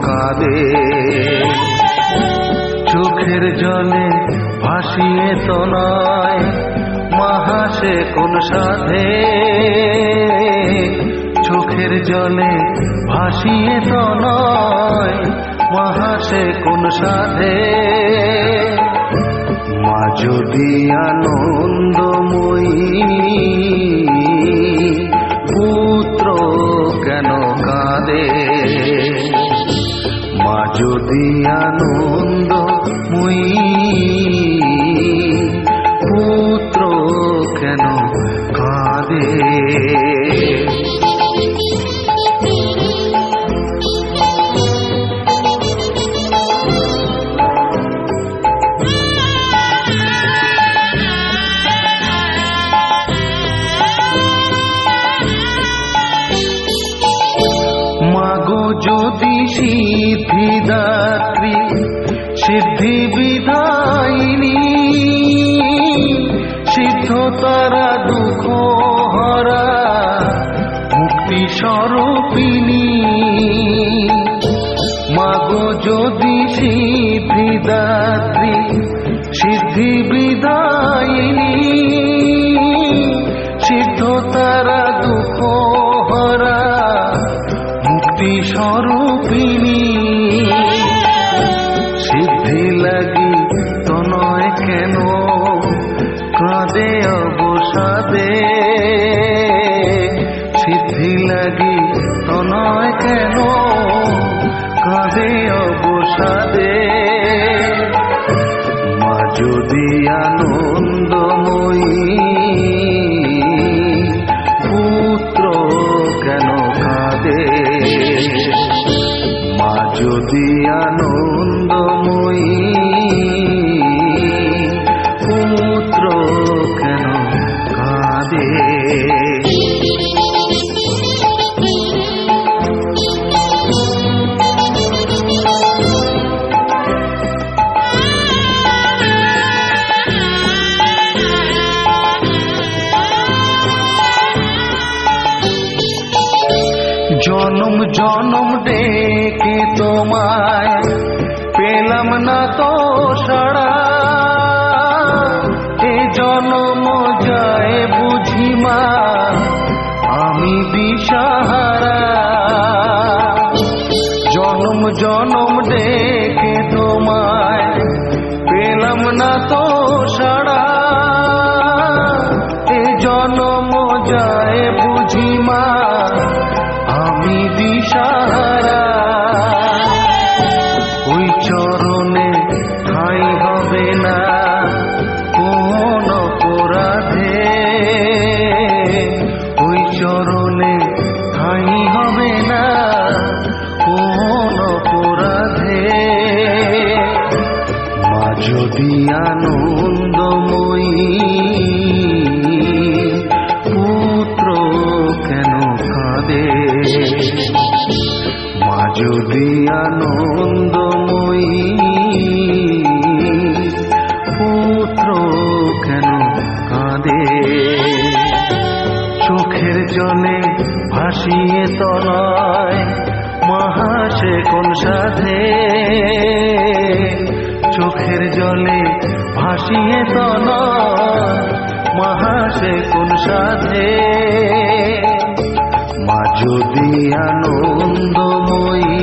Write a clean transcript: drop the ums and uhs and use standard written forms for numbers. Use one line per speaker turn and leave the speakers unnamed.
কাঁদে? চোখের জলে ভাসিয়ে তো নয় মহাসে কোন সাধে, চোখের জলে ভাসিয়ে তো নয় মহাসে কোন সাধে। মা যদি আনন্দময়ী পুত্র কেন কাঁদে? মা যদি আনন্দময়ী পুত্র কেন কাঁদে? মাগো যদি সিদ্ধিদাত্রী সিদ্ধি বিধায়িনী, সিদ্ধ তারা দুঃখ হরা মুক্তি স্বরূপিণী। মাগো যদি সিদ্ধিদাত্রী সিদ্ধি বিধায়িনী, সিদ্ধ তারা দুঃখ হরা মুক্তি স্বরূপিণী। সিদ্ধি লাগি তো নয় কেন কাঁদে অবসাদে? সিদ্ধি লাগি তো নয় কেন কাঁদে অবসাদে? মা যদি আনন্দময়ী পুত্র কেন কাঁদে? মা যদি আনন্দময়ী পুত্র কেন কাঁদে? জনম জনম ডেকে তোমায় পেলাম না তো সাড়া, এ জনম যায় বুঝি মা আমি দিশাহারা। জনম জনম ডেকে তোমায় পেলাম না তো সাড়া, এ জনম যায় বুঝি মা আমি দিশাহারা। ওই চরণে ঠাঁই হবে না কোন অপরাধে, ওই চরণে ঠাঁই হবে না কোন অপরাধে। মা যদি আনন্দময়ী পুত্র কেন কাঁদে? মা যদি আনন্দময়ী পুত্র কেন কাঁদে? চোখের জলে ভাসিয়ে তো নয় মহাসে কোন সাধে, চোখের জলে ভাসিয়ে তো নয় মহাসে কোন সাধে। মা যদি আনন্দময়ী